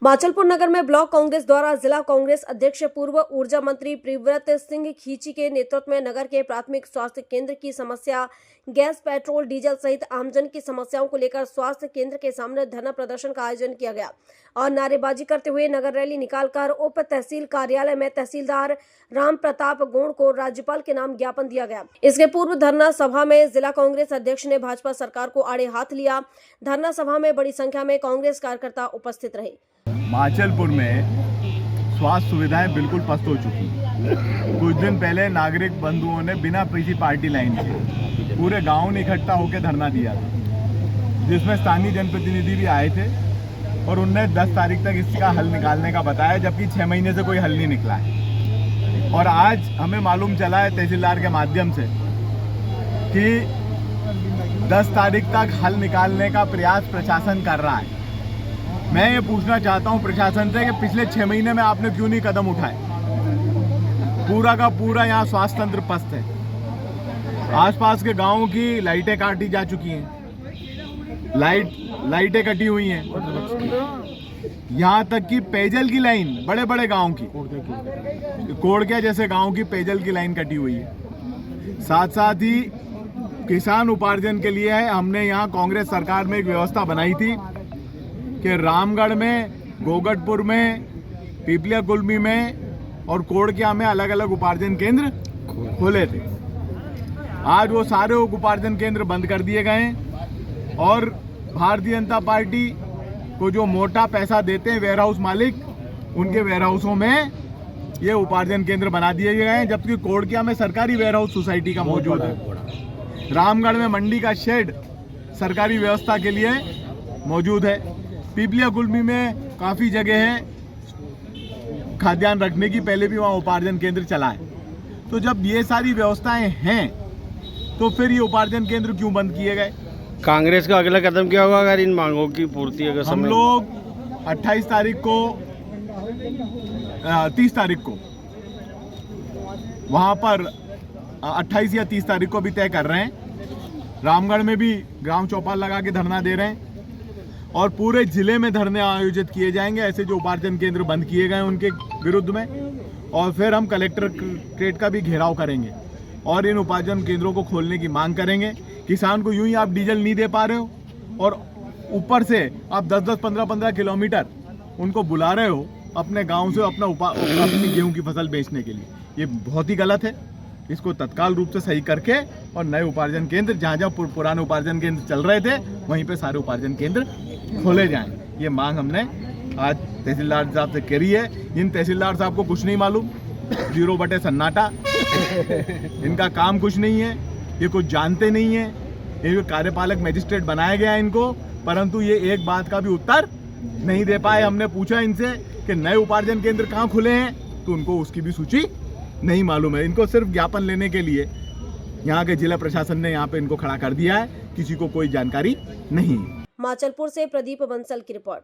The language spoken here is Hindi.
माचलपुर नगर में ब्लॉक कांग्रेस द्वारा जिला कांग्रेस अध्यक्ष पूर्व ऊर्जा मंत्री प्रियव्रत सिंह खींची के नेतृत्व में नगर के प्राथमिक स्वास्थ्य केंद्र की समस्या, गैस, पेट्रोल, डीजल सहित आमजन की समस्याओं को लेकर स्वास्थ्य केंद्र के सामने धरना प्रदर्शन का आयोजन किया गया और नारेबाजी करते हुए नगर रैली निकालकर उप तहसील कार्यालय में तहसीलदार राम प्रताप गोंड को राज्यपाल के नाम ज्ञापन दिया गया। इसके पूर्व धरना सभा में जिला कांग्रेस अध्यक्ष ने भाजपा सरकार को आड़े हाथ लिया। धरना सभा में बड़ी संख्या में कांग्रेस कार्यकर्ता उपस्थित रहे। माचलपुर में स्वास्थ्य सुविधाएं बिल्कुल पस्त हो चुकी हैं। कुछ दिन पहले नागरिक बंधुओं ने बिना किसी पार्टी लाइन के पूरे गांव ने इकट्ठा होकर धरना दिया था, जिसमें स्थानीय जनप्रतिनिधि भी आए थे और उनने 10 तारीख तक इसका हल निकालने का बताया, जबकि 6 महीने से कोई हल नहीं निकला है। और आज हमें मालूम चला है तहसीलदार के माध्यम से कि 10 तारीख तक हल निकालने का प्रयास प्रशासन कर रहा है। मैं ये पूछना चाहता हूँ प्रशासन से कि पिछले 6 महीने में आपने क्यों नहीं कदम उठाए? पूरा का पूरा यहाँ स्वास्थ्य तंत्र पस्त है। आसपास के गांवों की लाइटें काटी जा चुकी हैं, लाइटें कटी हुई हैं। यहाँ तक कि पेयजल की लाइन बड़े बड़े गांव की, कोड़किया जैसे गांव की पेयजल की लाइन कटी हुई है। साथ साथ ही किसान उपार्जन के लिए है, हमने यहाँ कांग्रेस सरकार में एक व्यवस्था बनाई थी कि रामगढ़ में, गोगटपुर में, पीपलिया कुलमी में और कोड़किया में अलग अलग उपार्जन केंद्र खोले थे। आज वो सारे उपार्जन केंद्र बंद कर दिए गए हैं और भारतीय जनता पार्टी को जो मोटा पैसा देते हैं वेयरहाउस मालिक, उनके वेयरहाउसों में ये उपार्जन केंद्र बना दिए गए हैं, जबकि कोड़किया में सरकारी वेयरहाउस सोसाइटी का मौजूद है। रामगढ़ में मंडी का शेड सरकारी व्यवस्था के लिए मौजूद है। पीपलिया कुलमी में काफ़ी जगह है खाद्यान्न रखने की, पहले भी वहाँ उपार्जन केंद्र चला है। तो जब ये सारी व्यवस्थाएं हैं तो फिर ये उपार्जन केंद्र क्यों बंद किए गए? कांग्रेस का अगला कदम क्या होगा अगर इन मांगों की पूर्ति अगर हम लोग 28 तारीख को 30 तारीख को वहाँ पर 28 या 30 तारीख को भी तय कर रहे हैं। रामगढ़ में भी ग्राम चौपाल लगा के धरना दे रहे हैं और पूरे जिले में धरने आयोजित किए जाएंगे ऐसे जो उपार्जन केंद्र बंद किए गए उनके विरुद्ध में। और फिर हम कलेक्ट्रेट का भी घेराव करेंगे और इन उपार्जन केंद्रों को खोलने की मांग करेंगे। किसान को यूं ही आप डीजल नहीं दे पा रहे हो और ऊपर से आप 10-10, 15-15 किलोमीटर उनको बुला रहे हो अपने गांव से अपनी गेहूं की फसल बेचने के लिए। ये बहुत ही गलत है। इसको तत्काल रूप से सही करके और नए उपार्जन केंद्र, जहाँ जहाँ पुराने उपार्जन केंद्र चल रहे थे वहीं पे सारे उपार्जन केंद्र खोले जाएं। ये मांग हमने आज तहसीलदार साहब से करी है। इन तहसीलदार साहब को कुछ नहीं मालूम, 0 बटे सन्नाटा। इनका काम कुछ नहीं है, ये कुछ जानते नहीं है। ये कार्यपालक मजिस्ट्रेट बनाया गया है इनको, परंतु ये एक बात का भी उत्तर नहीं दे पाए। हमने पूछा इनसे कि नए उपार्जन केंद्र कहाँ खुले हैं, तो उनको उसकी भी सूची नहीं मालूम है। इनको सिर्फ ज्ञापन लेने के लिए यहाँ के जिला प्रशासन ने यहाँ पे इनको खड़ा कर दिया है, किसी को कोई जानकारी नहीं। माचलपुर से प्रदीप बंसल की रिपोर्ट।